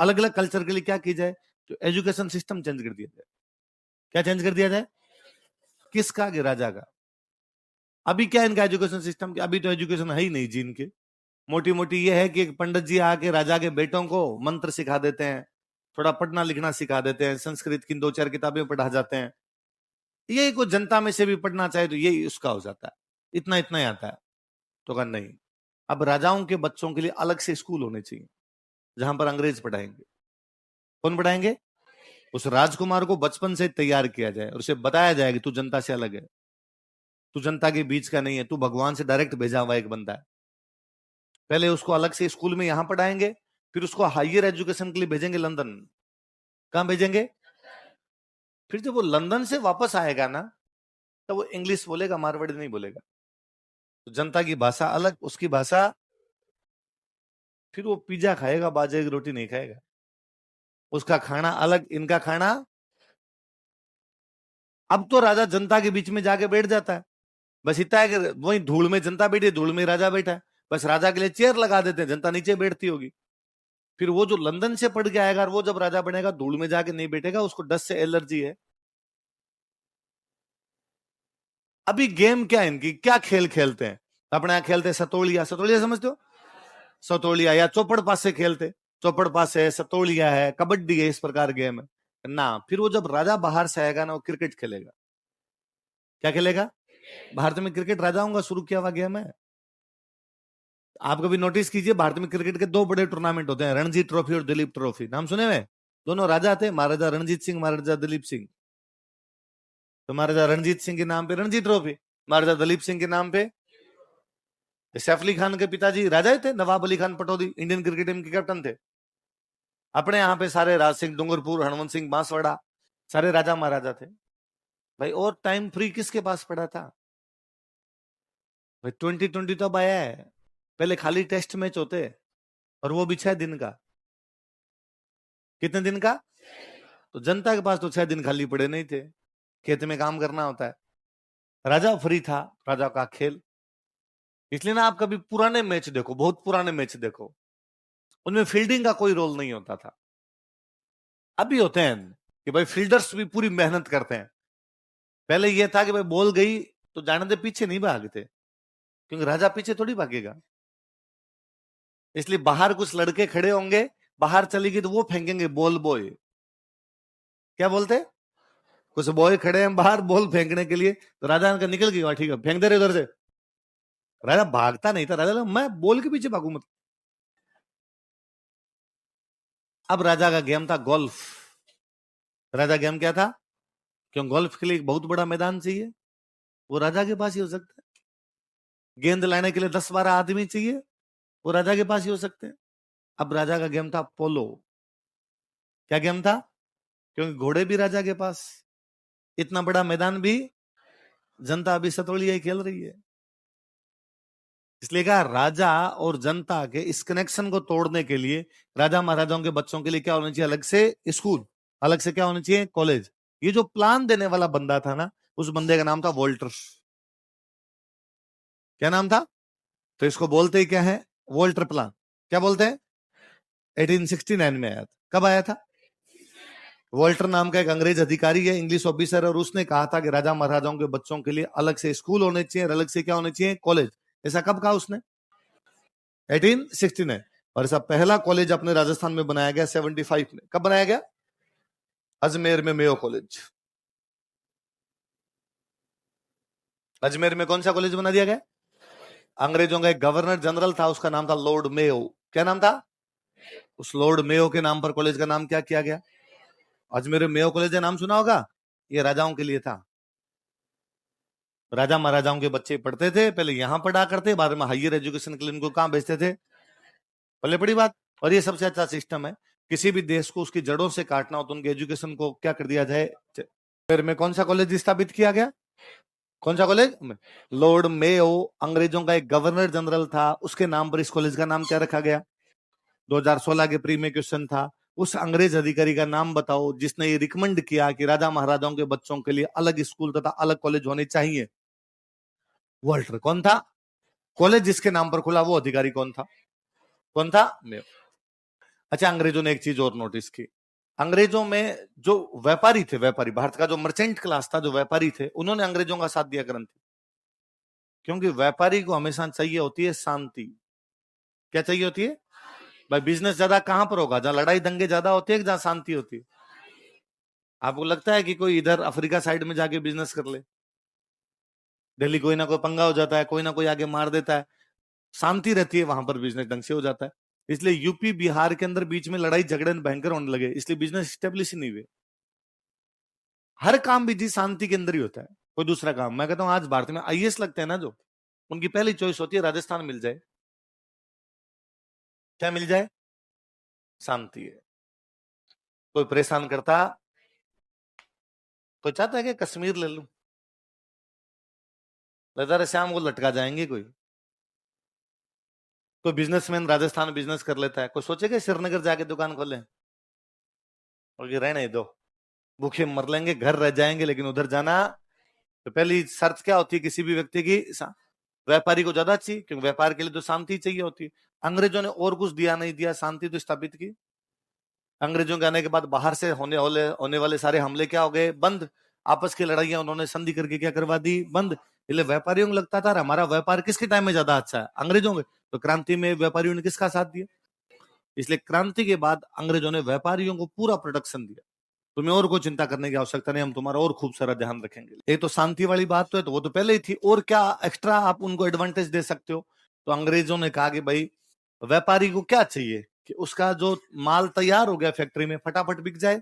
अलग अलग कल्चर के लिए क्या की जाए, तो एजुकेशन सिस्टम चेंज कर दिया जाए। क्या चेंज कर दिया जाए? किसका? कि राजा का। अभी क्या इनका एजुकेशन सिस्टम, अभी तो एजुकेशन है ही नहीं जी इनके। मोटी मोटी ये है कि पंडित जी आके राजा के बेटों को मंत्र सिखा देते हैं, थोड़ा पढ़ना लिखना सिखा देते हैं, संस्कृत की 2-4 किताबें पढ़ा जाते हैं। यही को जनता में से भी पढ़ना चाहे तो यही उसका हो जाता है, इतना इतना ही आता है। तो कहा नहीं, अब राजाओं के बच्चों के लिए अलग से स्कूल होने चाहिए जहां पर अंग्रेज पढ़ाएंगे। कौन पढ़ाएंगे? उस राजकुमार को बचपन से तैयार किया जाए और उसे बताया जाए कि तू जनता से अलग है, तू जनता के बीच का नहीं है, तू भगवान से डायरेक्ट भेजा हुआ एक बंदा है। पहले उसको अलग से स्कूल में यहां पढ़ाएंगे, फिर उसको हायर एजुकेशन के लिए भेजेंगे लंदन। कहां भेजेंगे? फिर जब वो लंदन से वापस आएगा ना, तो वो इंग्लिश बोलेगा, मारवाड़ी नहीं बोलेगा। तो जनता की भाषा अलग, उसकी भाषा। फिर वो पिज्जा खाएगा, बाजरे की रोटी नहीं खाएगा। उसका खाना अलग, इनका खाना। अब तो राजा जनता के बीच में जाके बैठ जाता है, बस इतना है कि वही धूल में जनता बैठी है, धूल में राजा बैठा है, बस राजा के लिए चेयर लगा देते हैं, जनता नीचे बैठती होगी। फिर वो जो लंदन से पढ़ के आएगा और वो जब राजा बनेगा धूल में जाके नहीं बैठेगा, उसको डस्ट से एलर्जी है। अभी गेम क्या है इनकी, क्या खेल खेलते हैं? अपने यहां खेलते हैं सतोलिया, सतोलिया समझते हो? सतोलिया या चौपड़ पास से खेलते, चौपड़ पास है, सतोलिया है, कबड्डी है, इस प्रकार गेम है ना। फिर वो जब राजा बाहर से आएगा ना, वो क्रिकेट खेलेगा। क्या खेलेगा? भारत में क्रिकेट राजाओं का शुरू किया हुआ गेम है। आप कभी नोटिस कीजिए, भारत में क्रिकेट के 2 बड़े टूर्नामेंट होते हैं, रणजी ट्रॉफी और दिलीप ट्रॉफी। नाम सुने हुए? दोनों राजा थे, महाराजा रणजीत सिंह, महाराजा दिलीप सिंह। तो महाराजा रणजीत सिंह के नाम पे रणजी ट्रॉफी, महाराजा दिलीप सिंह के नाम पे सैफ अली खान के पिताजी राजा थे, Nawab Ali Khan Pataudi, Indian cricket team के कैप्टन थे। अपने यहाँ पे सारे राज सिंह डूंगरपुर, हनुमंत सिंह बांसवाड़ा, सारे राजा महाराजा थे भाई। और टाइम फ्री किसके पास पड़ा था भाई? 2020 तो अब आया है, पहले खाली टेस्ट मैच होते, और वो भी 6 दिन का। कितने दिन का? तो जनता के पास तो 6 दिन खाली पड़े नहीं थे, खेत में काम करना होता है। राजा फ्री था, राजा का खेल। इसलिए ना आप कभी पुराने मैच देखो, बहुत पुराने मैच देखो, उनमें फील्डिंग का कोई रोल नहीं होता था। अभी होते हैं कि भाई फील्डर्स भी पूरी मेहनत करते हैं। पहले यह था कि भाई बॉल गई तो जाने दे, पीछे नहीं भागते, क्योंकि राजा पीछे थोड़ी भागेगा। इसलिए बाहर कुछ लड़के खड़े होंगे, बाहर चली गई तो वो फेंकेंगे बॉल बॉय। क्या बोलते? कुछ बॉय खड़े हैं बाहर बॉल फेंकने के लिए, तो राजा का निकल गई, ठीक है फेंक दे रहे उधर से। राजा भागता नहीं था, राजा लगा मैं बॉल के पीछे भागू मत। अब राजा का गेम था गोल्फ। राजा गेम क्या था? क्यों? गोल्फ के लिए एक बहुत बड़ा मैदान चाहिए, वो राजा के पास ही हो सकता है। गेंद लाने के लिए 10-12 आदमी चाहिए, वो राजा के पास ही हो सकते हैं। अब राजा का गेम था पोलो। क्या गेम था? क्योंकि घोड़े भी राजा के पास, इतना बड़ा मैदान भी, जनता अभी सतोलिया ही खेल रही है। इसलिए कहा राजा और जनता के इस कनेक्शन को तोड़ने के लिए राजा महाराजाओं के बच्चों के लिए क्या होना चाहिए? अलग से स्कूल, अलग से क्या होना चाहिए? कॉलेज। ये जो प्लान देने वाला बंदा था ना, उस बंदे का नाम था वोल्टर। क्या नाम था? तो इसको बोलते ही क्या है? Walter plan. क्या बोलते हैं? 1869 में आया था। कब आया था? वोल्टर नाम का एक अंग्रेज अधिकारी है, इंग्लिश ऑफिसर, और उसने कहा था कि राजा महाराजाओं के बच्चों के लिए अलग से स्कूल होने चाहिए, अलग से क्या होने चाहिए? कॉलेज। ऐसा कब कहा उसने? 1869। और ऐसा पहला कॉलेज अपने राजस्थान में बनाया गया 75 में। कब बनाया गया? अजमेर में मेयो कॉलेज। अजमेर में कौन सा कॉलेज बना दिया गया? अंग्रेजों का एक गवर्नर जनरल था, उसका नाम था लॉर्ड मेयो। क्या नाम था? उस लॉर्ड मेयो के नाम पर कॉलेज का नाम क्या किया गया? अजमेर में मेयो कॉलेज है, नाम सुना होगा। ये राजाओं के लिए था, राजा महाराजाओं के बच्चे पढ़ते थे, पहले यहां पढ़ा करते, बाद में हायर एजुकेशन के लिए इनको कहां भेजते थे? पहले बड़ी बात। और ये सबसे अच्छा सिस्टम है, किसी भी देश को उसकी जड़ों से काटना हो तो उनके एजुकेशन को क्या कर दिया जाए। फिर में कौन सा कॉलेज स्थापित किया गया? कौन सा कॉलेज? लॉर्ड मेयो, अंग्रेजों का एक गवर्नर जनरल था, उसके नाम पर इस कॉलेज का नाम क्या रखा गया? 2016 के प्री में क्वेश्चन था, उस अंग्रेज अधिकारी का नाम बताओ जिसने ये रिकमेंड किया कि राजा महाराजाओं के बच्चों के लिए अलग स्कूल तथा अलग कॉलेज होने चाहिए। वोल्टर। कौन था? कॉलेज जिसके नाम पर खुला वो अधिकारी कौन था? कौन था? मेयो। अच्छा, अंग्रेजों ने एक चीज और नोटिस की। अंग्रेजों में जो व्यापारी थे, व्यापारी भारत का जो मर्चेंट क्लास था, जो व्यापारी थे, उन्होंने अंग्रेजों का साथ दिया क्रांति। क्योंकि व्यापारी को हमेशा चाहिए होती है शांति। क्या चाहिए होती है भाई? बिजनेस ज्यादा कहां पर होगा? जहां लड़ाई दंगे ज्यादा होते हैं, जहां शांति होती है। आपको लगता है कि कोई इधर अफ्रीका साइड में जाके बिजनेस कर ले? दिल्ली कोई ना कोई पंगा हो जाता है, कोई ना कोई आगे मार देता है। शांति रहती है वहां पर, बिजनेस ढंग से हो जाता है। इसलिए यूपी बिहार के अंदर बीच में लड़ाई झगड़े भयंकर होने लगे, इसलिए बिजनेस स्टेब्लिश ही नहीं हुए। हर काम भी जी शांति के अंदर ही होता है। कोई दूसरा काम, मैं कहता हूं आज भारत में आईएएस लगते हैं ना, जो उनकी पहली चॉइस होती है राजस्थान मिल जाए। क्या मिल जाए? शांति है। कोई परेशान करता, कोई चाहता है कि कश्मीर ले लूं, लता श्याम को लटका जाएंगे। कोई बिजनेसमैन राजस्थान बिजनेस कर लेता है, कोई सोचेगा श्रीनगर जाके दुकान खोले? और ये रहने दो, भूखे मर लेंगे, घर रह जाएंगे, लेकिन उधर जाना। तो पहली शर्त क्या होती है किसी भी व्यक्ति की? व्यापारी को ज्यादा अच्छी, क्योंकि व्यापार के लिए तो शांति चाहिए होती है। अंग्रेजों ने और कुछ दिया नहीं दिया, शांति तो स्थापित की। अंग्रेजों के आने के बाद बाहर से होने वाले सारे हमले क्या हो गए? बंद। आपस की लड़ाइयां उन्होंने संधि करके क्या करवा दी? बंद। इसलिए व्यापारियों को लगता था हमारा व्यापार किसके टाइम में ज्यादा अच्छा है? अंग्रेजों के। तो क्रांति में व्यापारियों ने किसका साथ दिया? इसलिए क्रांति के बाद अंग्रेजों ने व्यापारियों को पूरा प्रोटेक्शन दिया। तुम्हें और कोई चिंता करने की आवश्यकता नहीं, हम तुम्हारा और खूब सारा ध्यान रखेंगे। ये तो शांति वाली बात तो है, तो वो तो पहले ही थी। और क्या एक्स्ट्रा आप उनको एडवांटेज दे सकते हो? तो अंग्रेजों ने कहा कि भाई व्यापारी को क्या चाहिए कि उसका जो माल तैयार हो गया फैक्ट्री में फटाफट बिक जाए,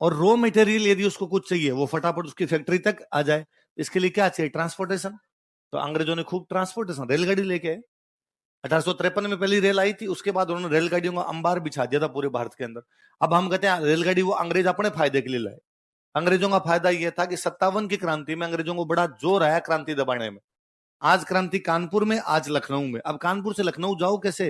और रॉ मटेरियल यदि उसको कुछ चाहिए वो फटाफट उसकी फैक्ट्री तक आ जाए। इसके लिए क्या चाहिए? ट्रांसपोर्टेशन। तो अंग्रेजों ने खूब ट्रांसपोर्टेशन, रेलगाड़ी लेके 1853 में पहली रेल आई थी, उसके बाद उन्होंने रेलगाड़ियों का अंबार बिछा दिया था पूरे भारत के अंदर। अब हम कहते हैं रेलगाड़ी वो अंग्रेज अपने फायदे के लिए लाए। अंग्रेजों का फायदा यह था कि 57 की क्रांति में अंग्रेजों को बड़ा जोर आया क्रांति दबाने में। आज क्रांति कानपुर में, आज लखनऊ में। अब कानपुर से लखनऊ जाओ कैसे?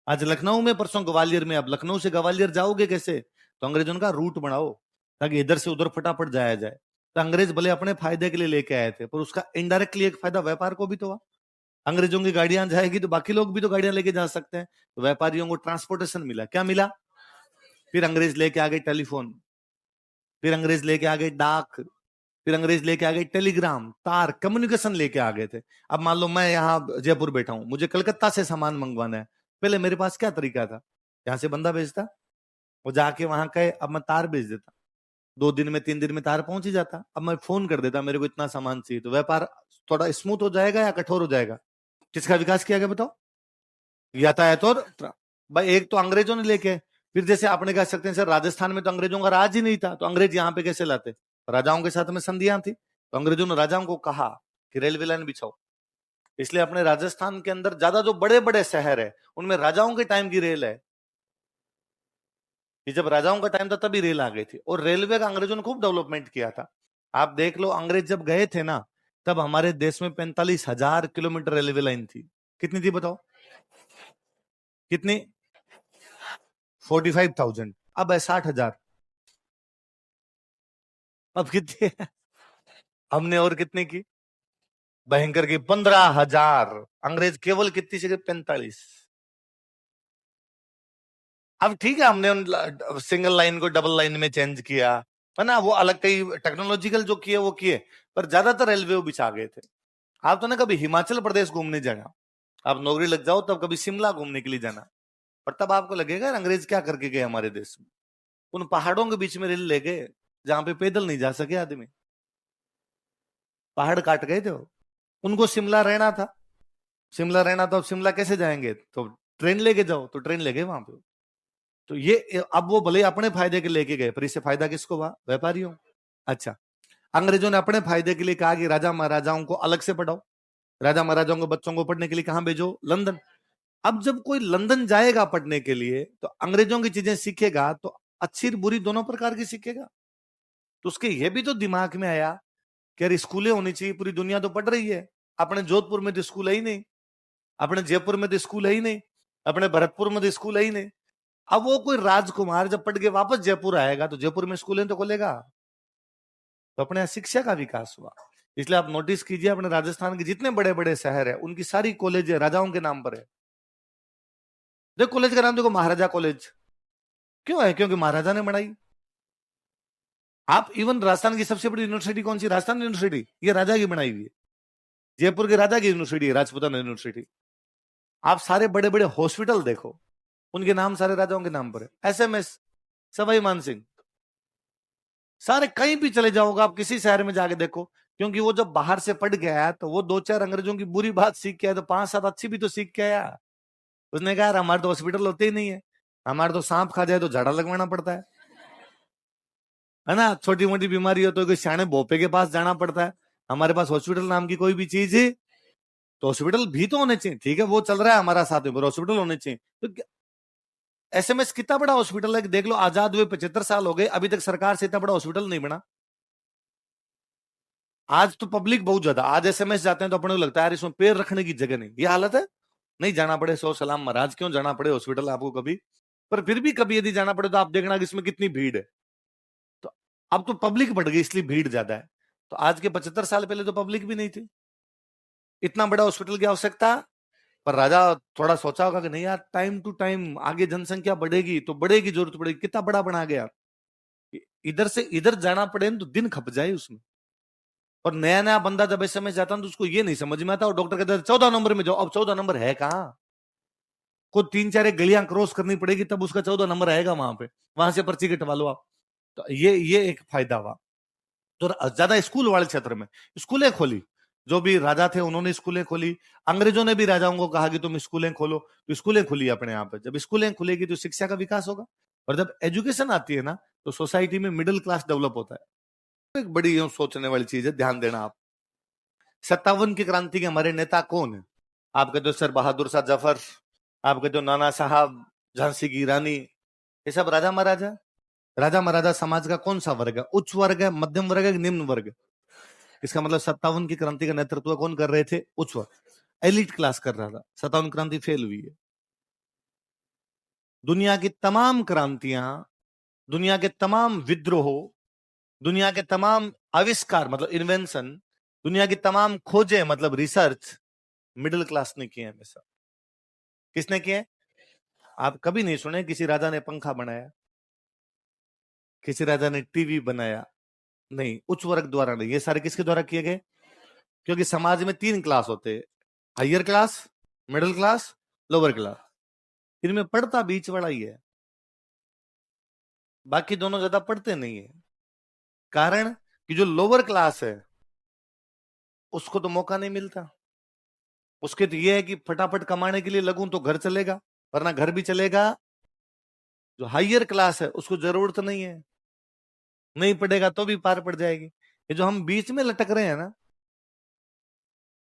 आज लखनऊ में, परसों ग्वालियर में, अब लखनऊ से ग्वालियर जाओगे कैसे? तो अंग्रेजों का रूट बनाओ ताकि इधर से उधर फटाफट जाया जाए। तो अंग्रेज भले अपने फायदे के लिए लेके आए थे, पर उसका इनडायरेक्टली एक फायदा व्यापार को भी तो हुआ। अंग्रेजों की गाड़ियां जाएगी तो बाकी लोग भी तो गाड़ियां लेके जा सकते हैं। तो व्यापारियों को ट्रांसपोर्टेशन मिला। क्या मिला? फिर अंग्रेज लेके आ गए टेलीफोन, फिर अंग्रेज लेके आ गए डाक, फिर अंग्रेज लेके आ गए टेलीग्राम, तार, कम्युनिकेशन लेके आ गए थे। अब मान लो मैं यहाँ जयपुर बैठा हूं, मुझे कलकत्ता से सामान मंगवाना है। पहले मेरे पास क्या तरीका था? यहाँ से बंदा भेजता, वो जाके वहां कहे, अब मैं तार भेज देता, 2 दिन में 3 दिन में तार पहुंच ही जाता। अब मैं फोन कर देता मेरे को इतना सामान चाहिए, तो व्यापार थोड़ा स्मूथ हो जाएगा या कठोर हो जाएगा? किसका विकास किया गया बताओ? यातायात और भाई एक तो अंग्रेजों ने लेके, फिर जैसे आपने कह सकते हैं सर राजस्थान में तो अंग्रेजों का राज ही नहीं था, तो अंग्रेज यहाँ पे कैसे लाते? राजाओं के साथ में संधियां थी, तो अंग्रेजों ने राजाओं को कहा कि रेलवे लाइन बिछाओ। इसलिए अपने राजस्थान के अंदर ज्यादा जो बड़े बड़े शहर है उनमें राजाओं के टाइम की रेल है। कि जब राजाओं का टाइम था तभी रेल आ गई थी, और रेलवे का अंग्रेजों ने खूब डेवलपमेंट किया था। आप देख लो, अंग्रेज जब गए थे ना, तब हमारे देश में 45,000 किलोमीटर रेलवे लाइन थी। कितनी थी बताओ? कितनी? 45,000। अब है 60,000। अब कितनी है? हमने और कितने की? भयंकर की 15,000। अंग्रेज केवल कितनी से? 45। अब ठीक है, हमने उन सिंगल लाइन को डबल लाइन में चेंज किया, है ना, वो अलग कई टेक्नोलॉजिकल जो किए वो किए, पर ज्यादातर रेलवे वो बिछा गए थे। आप तो ना कभी हिमाचल प्रदेश घूमने जाना, आप नौकरी लग जाओ तब कभी शिमला घूमने के लिए जाना, और तब आपको लगेगा अंग्रेज क्या करके गए हमारे देश में। उन पहाड़ों के बीच में रेल ले गए जहां पे पैदल नहीं जा सके आदमी, पहाड़ काट गए थे वो। उनको शिमला रहना था, शिमला रहना था, अब शिमला कैसे जाएंगे? तो ट्रेन लेके जाओ, तो ट्रेन ले गए वहां पे। तो ये अब वो भले अपने फायदे के लेके गए, पर इससे फायदा किसको हुआ? व्यापारियों। अच्छा, अंग्रेजों ने अपने फायदे के लिए कहा कि राजा महाराजाओं को अलग से पढ़ाओ, राजा महाराजाओं के बच्चों को पढ़ने के लिए कहां भेजो? लंदन। अब जब कोई लंदन जाएगा पढ़ने के लिए, तो अंग्रेजों की चीजें सीखेगा तो अच्छी बुरी दोनों प्रकार की सीखेगा। तो उसके ये भी तो दिमाग में आया कि यार स्कूलें होनी चाहिए, पूरी दुनिया तो पढ़ रही है। अपने जोधपुर में तो स्कूल है ही नहीं, अपने जयपुर में तो स्कूल है ही नहीं, अपने भरतपुर में तो स्कूल है ही नहीं। अब वो कोई राजकुमार जब पढ़ के वापस जयपुर आएगा तो जयपुर में स्कूलें तो खोलेगा। तो अपने यहाँ शिक्षा का विकास हुआ। इसलिए आप नोटिस कीजिए, अपने राजस्थान के जितने बड़े बड़े शहर है उनकी सारी कॉलेज राजाओं के नाम पर है। देखो कॉलेज का नाम देखो, महाराजा कॉलेज। क्यों है? क्योंकि महाराजा ने बनाई। आप इवन राजस्थान की सबसे बड़ी यूनिवर्सिटी कौन सी? राजस्थान यूनिवर्सिटी, ये राजा की बनाई हुई है। जयपुर के राजा की यूनिवर्सिटी है, राजपूताना यूनिवर्सिटी। आप सारे बड़े बड़े हॉस्पिटल देखो, उनके नाम सारे राजाओं के नाम पर है। एसएमएस, सवाई मानसिंह, सारे कहीं भी चले जाओगे आप, किसी शहर में जाके देखो। क्योंकि वो जब बाहर से पढ़ के आया तो वो दो चार अंग्रेजों की बुरी बात सीख के आया, तो पांच सात अच्छी भी तो सीख के आया। उसने कहा यार हमारे तो हॉस्पिटल होते ही नहीं है, हमारे तो सांप खा जाए तो झाड़ा लगवाना पड़ता है ना। छोटी मोटी बीमारी हो तो कोई सियाने भोपे के पास जाना पड़ता है। हमारे पास हॉस्पिटल नाम की कोई भी चीज है तो हॉस्पिटल भी तो होने चाहिए। ठीक है वो चल रहा है हमारा साथ में, पर हॉस्पिटल होने चाहिए। तो एसएमएस कितना बड़ा हॉस्पिटल है, देख लो, आजाद हुए 75 साल हो गए, अभी तक सरकार से इतना बड़ा हॉस्पिटल नहीं बना। आज तो पब्लिक बहुत ज्यादा, आज एसएमएस जाते हैं तो अपने को लगता है यार इसमें पैर रखने की जगह नहीं, ये हालत है। नहीं जाना पड़े, सो सलाम महाराज, क्यों जाना पड़े हॉस्पिटल आपको कभी। पर फिर भी कभी यदि जाना पड़े तो आप देखना कि इसमें कितनी भीड़ है। तो अब तो पब्लिक बढ़ गई इसलिए भीड़ ज्यादा है। तो आज के 75 साल पहले तो पब्लिक भी नहीं थी, इतना बड़ा हॉस्पिटल की आवश्यकता। पर राजा थोड़ा सोचा होगा कि नहीं यार, टाइम टू टाइम आगे जनसंख्या बढ़ेगी तो बढ़ेगी, जरूरत पड़ेगी, कितना बड़ा बना गया। इधर से इधर जाना पड़े तो दिन खप जाए उसमें। और नया नया बंदा जब एसएमएस जाता है तो उसको ये नहीं समझ में आता, और डॉक्टर कहता है 14 नंबर में जाओ। अब 14 नंबर है कहाँ? को तीन चार गलियां क्रॉस करनी पड़ेगी तब उसका 14 नंबर आएगा वहां पे, वहां से पर्ची कटवा लो आप। तो ये एक फायदा हुआ। तो ज्यादा स्कूल वाले क्षेत्र में स्कूलें खोली, जो भी राजा थे उन्होंने स्कूलें खोली। अंग्रेजों ने भी राजाओं को कहा कि तुम स्कूलें खोलो, तो स्कूलें खुली अपने यहाँ पे। जब स्कूलें खुलेगी तो शिक्षा का विकास होगा, और जब एजुकेशन आती है ना तो सोसाइटी में मिडिल क्लास डेवलप होता है। एक बड़ी सोचने वाली चीज है, ध्यान देना आप। 57 की क्रांति के हमारे नेता कौन है? आप कहते हो सर बहादुर शाह जफर, आप कहते हो नाना साहब, झांसी की रानी, ये सब राजा महाराजा। राजा महाराजा समाज का कौन सा वर्ग है? उच्च वर्ग है, मध्यम वर्ग है, निम्न वर्ग है? इसका मतलब 57 की क्रांति का नेतृत्व कौन कर रहे थे? उच्च वर्ग, एलिट क्लास कर रहा था। 57 क्रांति फेल हुई है। दुनिया की तमाम क्रांतियां, दुनिया के तमाम विद्रोह, दुनिया के तमाम आविष्कार मतलब इन्वेंशन, दुनिया की तमाम खोजें मतलब रिसर्च, मिडिल क्लास ने किए हमेशा। किसने किए? आप कभी नहीं सुने किसी राजा ने पंखा बनाया, किसी राजा ने टीवी बनाया? नहीं, उच्च वर्ग द्वारा नहीं, ये सारे किसके द्वारा किए गए? क्योंकि समाज में तीन क्लास होते हैं, higher class, middle class, lower class. इनमें पढ़ता बीच वाला ही है, बाकी दोनों ज्यादा पढ़ते नहीं है। कारण कि जो लोअर क्लास है उसको तो मौका नहीं मिलता। उसके तो ये है कि फटाफट कमाने के लिए लगूं तो घर चलेगा, वरना घर भी चलेगा। जो हायर क्लास है उसको जरूरत नहीं है, नहीं पढ़ेगा तो भी पार पड़ जाएगी। ये जो हम बीच में लटक रहे हैं ना,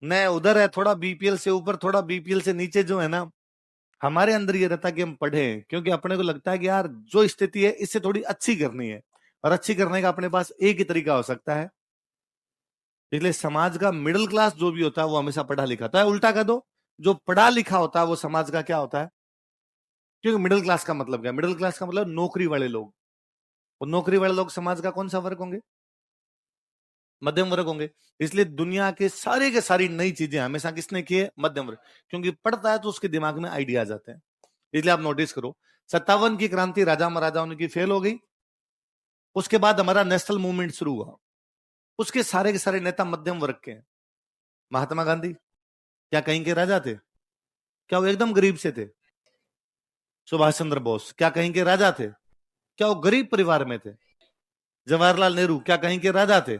न उधर है थोड़ा बीपीएल से ऊपर, थोड़ा बीपीएल से नीचे, जो है ना, हमारे अंदर ये रहता कि हम पढ़ें, क्योंकि अपने को लगता है कि यार जो स्थिति है इससे थोड़ी अच्छी करनी है, और अच्छी करने का अपने पास एक ही तरीका हो सकता है। इसलिए समाज का मिडिल क्लास जो भी होता है वो हमेशा पढ़ा लिखा होता है। उल्टा कर दो, जो पढ़ा लिखा होता है वो समाज का क्या होता है? क्योंकि मिडिल क्लास का मतलब क्या? मिडिल क्लास का मतलब नौकरी वाले लोग। और नौकरी वाले लोग समाज का कौन सा वर्ग होंगे? मध्यम वर्ग होंगे। इसलिए दुनिया के सारी नई चीजें हमेशा किसने की है? मध्यम वर्ग। क्योंकि पढ़ता है तो उसके दिमाग में आइडिया आ जाते हैं। इसलिए आप नोटिस करो, 57 की क्रांति राजा महाराजाओं की फेल हो गई। उसके बाद हमारा नेशनल मूवमेंट शुरू हुआ, उसके सारे के सारे नेता मध्यम वर्ग के हैं। महात्मा गांधी क्या कहीं के राजा थे? क्या वो एकदम गरीब से थे? सुभाष चंद्र बोस क्या कहीं के राजा थे? क्या वो गरीब परिवार में थे? जवाहरलाल नेहरू क्या कहीं के राजा थे?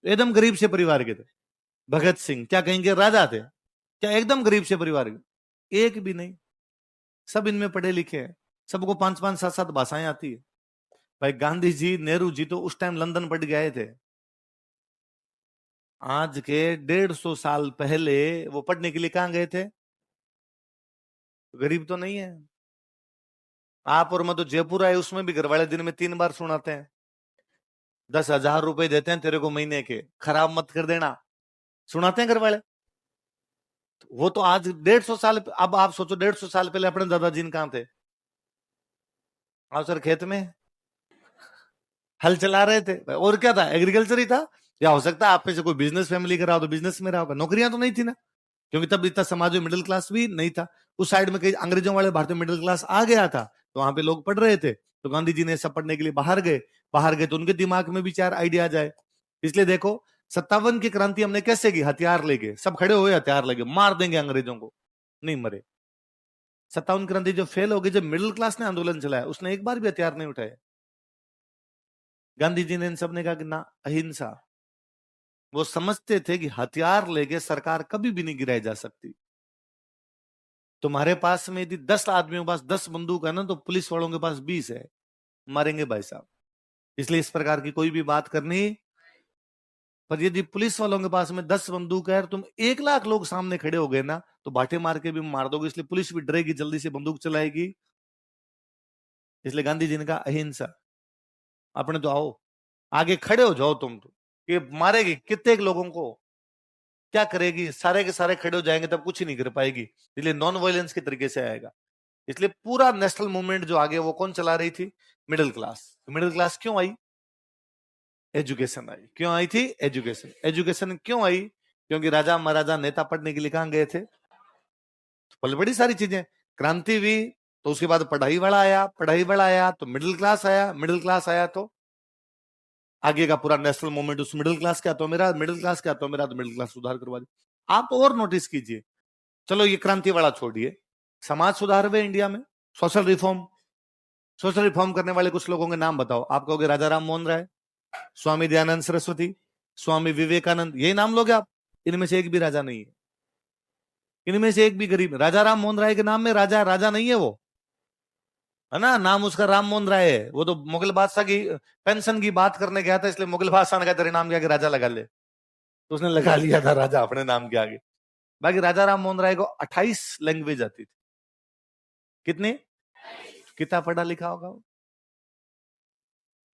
एकदम गरीब से परिवार के थे। भगत सिंह क्या कहीं के राजा थे? क्या एकदम गरीब से परिवार के? एक भी नहीं। सब इनमें पढ़े लिखे हैं, सबको पांच पांच सात सात भाषाएं आती है। भाई गांधी जी, नेहरू जी तो उस टाइम लंदन पढ़ गए थे। आज के 150 साल पहले वो पढ़ने के लिए कहां गए थे? गरीब तो नहीं है। आप और मैं तो जयपुर आए, उसमें भी घर वाले दिन में 3 बार सुनाते हैं, 10,000 रुपए देते हैं तेरे को महीने के, खराब मत कर देना, सुनाते हैं घर वाले। वो तो आज 150 साल, अब आप सोचो 150 साल पहले अपने दादाजी कहां थे? हाँ सर, खेत में हल चला रहे थे। और क्या था? एग्रीकल्चर ही था। या हो सकता है आप में से कोई बिजनेस फैमिली का रहा हो तो बिजनेस में रहा होगा, नौकरियां तो नहीं थी ना। क्योंकि तब इतना समाज में मिडिल क्लास भी नहीं था। उस साइड में कई अंग्रेजों वाले भारतीय मिडिल क्लास आ गया था, तो वहां पे लोग पढ़ रहे थे, तो गांधी जी ने सब पढ़ने के लिए बाहर गए तो उनके दिमाग में भी चार आइडिया जाए। इसलिए देखो 57 की क्रांति हमने कैसे की, हथियार लेके सब खड़े हुए, हथियार लेके मार देंगे अंग्रेजों को, नहीं मरे। 57 क्रांति जो फेल हो गई, जब मिडिल क्लास ने आंदोलन चलाया, उसने एक बार भी हथियार नहीं उठाए। गांधी जी ने इन सब ने कहा कि ना, अहिंसा। वो समझते थे कि हथियार लेके सरकार कभी भी नहीं गिराई जा सकती। तुम्हारे पास में यदि 10 आदमियों के पास 10 बंदूक है ना, तो पुलिस वालों के पास 20 है, मारेंगे भाई साहब। इसलिए इस प्रकार की कोई भी बात करनी। पर यदि पुलिस वालों के पास में 10 बंदूक है और तुम 1 लाख लोग सामने खड़े हो गए ना, तो बाटे मार के भी मार दोगे। इसलिए पुलिस भी डरेगी, जल्दी से बंदूक चलाएगी। इसलिए गांधी जी ने कहा अहिंसा। अपने तो आओ, आगे खड़े हो जाओ तुम, तो ये मारेगी कितने लोगों को, क्या करेगी, सारे के सारे खड़े हो जाएंगे तब कुछ ही नहीं कर पाएगी। इसलिए नॉन वायलेंस के तरीके से आएगा। इसलिए पूरा नेशनल मूवमेंट जो आगे वो कौन चला रही थी, मिडिल क्लास। मिडिल क्लास क्यों आई, एजुकेशन आई। क्यों आई थी, एजुकेशन। एजुकेशन क्यों आई, क्योंकि राजा महाराजा नेता पढ़ने के लिए कहां गए थे, तो बड़ी सारी चीजें। क्रांति हुई तो उसके बाद पढ़ाई वाला आया, पढ़ाई वाला आया तो मिडिल क्लास आया, मिडिल क्लास आया तो आगे का पूरा नेशनल मूवमेंट उस मिडिल क्लास क्या तो मेरा, मिडिल क्लास क्या तो मेरा, तो मिडिल क्लास सुधार करवा दी। आप और नोटिस कीजिए, चलो ये क्रांति वाला छोड़िए, समाज सुधार हुए इंडिया में, सोशल रिफॉर्म। सोशल रिफॉर्म करने वाले कुछ लोगों के नाम बताओ। आप कहोगे राजा राम मोहन राय, स्वामी दयानंद सरस्वती, स्वामी विवेकानंद, यही नाम लोगे आप। इनमें से एक भी राजा नहीं है, इनमें से एक भी गरीब। राजा राम मोहन राय के नाम में राजा राजा नहीं है, वो है ना, नाम उसका राम मोहन राय है। वो तो मुगल बादशाह की पेंशन की बात करने गया था, इसलिए मुगल बादशाह ने कहा तेरे नाम के आगे राजा लगा ले, तो उसने लगा लिया था राजा अपने नाम के आगे। बाकी राजा राम मोहन राय को 28 लैंग्वेज आती थी। कितनी किताब पढ़ा लिखा होगा वो,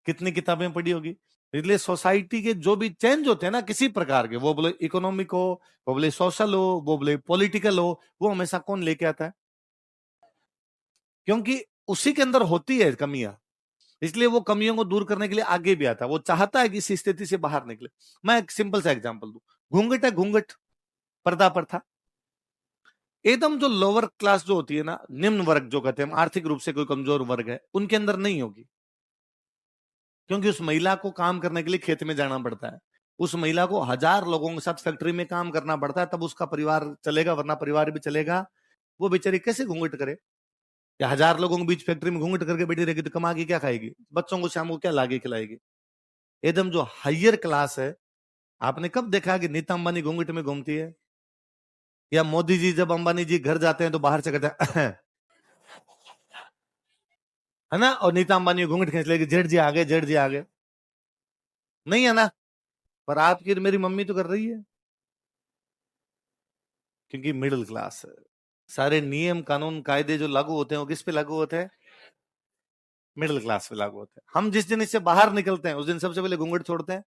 कितनी किताबें पढ़ी होगी। इसलिए सोसाइटी के जो भी चेंज होते हैं ना किसी प्रकार के, वो बोले इकोनॉमिक हो, वो बोले सोशल हो, वो बोले पॉलिटिकल हो, वो हमेशा कौन लेके आता है, क्योंकि उसी के अंदर होती है कमियां। इसलिए वो कमियों को दूर करने के लिए आगे भी आता है, वो चाहता है कि इस स्थिति से बाहर निकले। मैं एक सिंपल सा एग्जांपल दूं, घूंघट है, घूंघट पर्दा प्रथा, एकदम जो लोअर क्लास जो होती है ना, निम्न वर्ग जो कहते हैं, आर्थिक रूप से कोई कमजोर वर्ग है, उनके अंदर नहीं होगी। क्योंकि उस महिला को काम करने के लिए खेत में जाना पड़ता है, उस महिला को 1000 लोगों के साथ फैक्ट्री में काम करना पड़ता है, तब उसका परिवार चलेगा, वरना परिवार भी चलेगा। वो बेचारी कैसे घूंघट करे, या 1000 लोगों के बीच फैक्ट्री में घूंघट करके बैठी रहेगी तो कमा के क्या खाएगी, बच्चों को शाम को क्या लाके खिलाएगी। एकदम जो हायर क्लास है, आपने कब देखा कि नीता अंबानी घूंघट में घूमती है, या मोदी जी जब अंबानी जी घर जाते हैं तो बाहर से कहते हैं है ना, और नीता अंबानी घूंघट खींच लेगी, जेठ जी आ गए, जेठ जी आ गए, नहीं है ना। पर आपकी मेरी मम्मी तो कर रही है, क्योंकि मिडिल क्लास है। सारे नियम कानून कायदे जो लागू होते हैं वो किस पे लागू होते हैं, मिडिल क्लास पे लागू होते हैं। हम जिस दिन इससे बाहर निकलते हैं उस दिन सबसे पहले घूंघट छोड़ते हैं।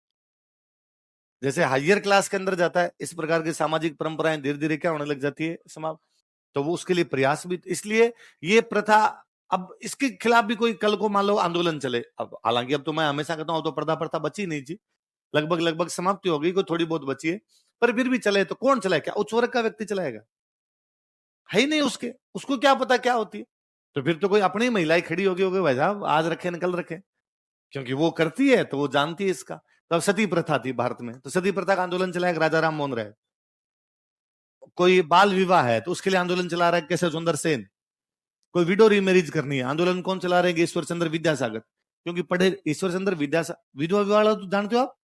जैसे हायर क्लास के अंदर जाता है, इस प्रकार की सामाजिक परंपराएं धीरे धीरे क्या होने लग जाती है, समाप्त। तो वो उसके लिए प्रयास भी, इसलिए ये प्रथा, अब इसके खिलाफ भी कोई कल को मान लो आंदोलन चले, अब हालांकि अब तो मैं हमेशा कहता हूं तो पर्दा प्रथा बची नहीं थी, लगभग लगभग समाप्ति हो गई, कोई थोड़ी बहुत बची है, पर फिर भी चले तो कौन चलाए, क्या उच्च वर्ग का व्यक्ति चलाएगा, है ही नहीं उसके, उसको क्या पता क्या होती है। तो फिर तो कोई अपनी महिलाएं खड़ी होगी होगी भाई साहब आज रखे निकल रखे, क्योंकि वो करती है तो वो जानती है इसका। तब सती प्रथा थी भारत में, तो सती प्रथा का आंदोलन चलाया राजा राम मोहन राय। कोई बाल विवाह है तो उसके लिए आंदोलन चला रहा है केशव सुंदर सेन। कोई विडो रीमैरिज करनी है, आंदोलन कौन चला रहे हैं, ईश्वर चंद्र विद्यासागर, क्योंकि पढ़े ईश्वर चंद्र विद्यासागर। विधवा विवाह तो जानते हो आप,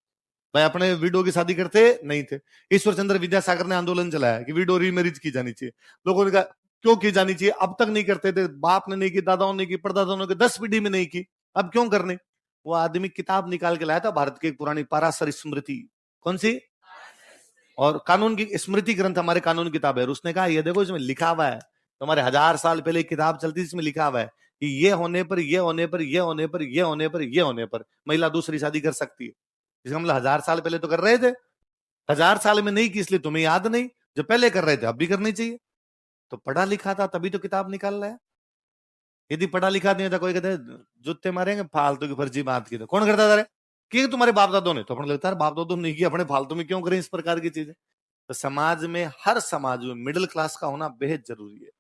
भाई अपने विडो की शादी करते नहीं थे। ईश्वर चंद्र विद्यासागर ने आंदोलन चलाया कि विडो रीमैरिज की जानी चाहिए। लोगों ने कहा क्यों की जानी चाहिए, अब तक नहीं करते थे, बाप ने नहीं की, दादाओं ने की, परदादाओं ने की, 10 पीढ़ी में नहीं की, अब क्यों करने। वो आदमी किताब निकाल के लाया था भारत की एक पुरानी पाराशर स्मृति, कौन सी, और कानून की स्मृति ग्रंथ हमारे कानून किताब है। उसने कहा ये देखो इसमें लिखा हुआ है, तुम्हारे 1000 साल पहले किताब चलती इसमें लिखा हुआ है कि ये होने पर, ये होने पर, ये होने पर, ये होने पर, ये होने पर महिला दूसरी शादी कर सकती है। इसका मतलब 1000 साल पहले तो कर रहे थे, 1000 साल में नहीं की इसलिए तुम्हें याद नहीं, जो पहले कर रहे थे अब भी करनी चाहिए। तो पढ़ा लिखा था तभी तो किताब निकाल रहा है। यदि पढ़ा लिखा नहीं था, कोई कहते जूते मारेंगे, फालतू की फर्जी बात की, तो कौन करता था, कि तुम्हारे बाप दादों ने, तो अपने लगता है बाप दादों ने की, अपने फालतू में क्यों करें इस प्रकार की चीजें। तो समाज में, हर समाज में मिडिल क्लास का होना बेहद जरूरी है।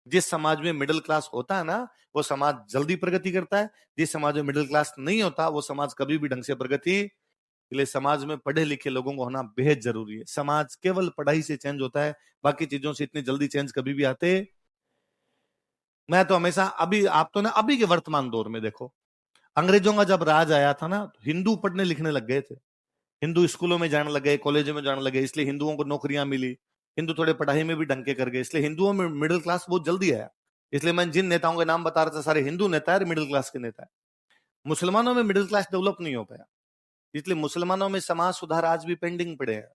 जिस समाज में मिडिल क्लास होता है ना, वो समाज जल्दी प्रगति करता है। जिस समाज में मिडिल क्लास नहीं होता, वो समाज कभी भी ढंग से प्रगति, इसलिए समाज में पढ़े लिखे लोगों को होना बेहद जरूरी है। समाज केवल पढ़ाई से चेंज होता है, बाकी चीजों से इतनी जल्दी चेंज कभी भी आते। मैं तो हमेशा, अभी आप तो ना अभी के वर्तमान दौर में देखो, अंग्रेजों का जब राज आया था ना, हिंदू पढ़ने लिखने लग गए थे, हिंदू स्कूलों में जाने लगे, कॉलेजों में जाने लगे, इसलिए हिंदुओं को नौकरियां मिली, हिंदू थोड़े पढ़ाई में भी ढंग कर गए, इसलिए हिंदुओं में मिडिल क्लास बहुत जल्दी आया। इसलिए मैं जिन नेताओं के नाम बता रहा था, सारे हिंदू नेता है, मिडिल क्लास के नेता है। मुसलमानों में मिडिल क्लास डेवलप नहीं हो पाया, इसलिए मुसलमानों में समाज सुधार आज भी पेंडिंग पड़े हैं।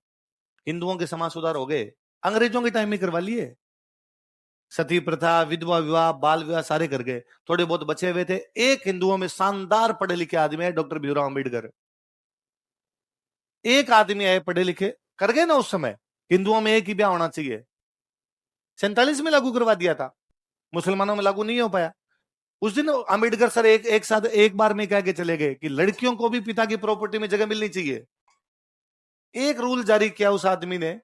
हिंदुओं के समाज सुधार हो गए, अंग्रेजों के टाइम में करवा लिए, सती प्रथा, विधवा विवाह, बाल विवाह सारे कर गए, थोड़े बहुत बचे हुए थे। एक हिंदुओं में शानदार पढ़े लिखे आदमी है, डॉक्टर भीमराव अम्बेडकर। एक आदमी आए पढ़े लिखे, कर गए ना उस समय, हिंदुओं में एक ही ब्याह होना चाहिए, 47 में लागू करवा दिया था, मुसलमानों में लागू नहीं हो पाया। उस दिन अम्बेडकर सर एक साथ एक बार में कह के चले गए कि लड़कियों को भी पिता की प्रॉपर्टी में जगह मिलनी चाहिए। एक रूल जारी किया उस आदमी ने,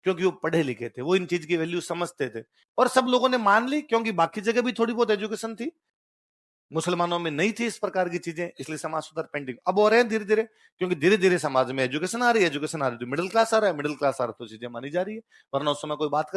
क्योंकि वो पढ़े लिखे थे, वो इन चीज की वैल्यू समझते थे, और सब लोगों ने मान ली, क्योंकि बाकी जगह भी थोड़ी बहुत एजुकेशन थी, मुसलमानों में नहीं थी इस प्रकार की चीजें, इसलिए समाज सुधार पेंडिंग अब हो रहे हैं धीरे धीरे, क्योंकि धीरे धीरे समाज में एजुकेशन आ रही है, एजुकेशन आ रही है तो मिडिल क्लास आ रहा है, मिडिल क्लास आ रहा है तो चीजें मानी जा रही है, वरना उस समय कोई बात कर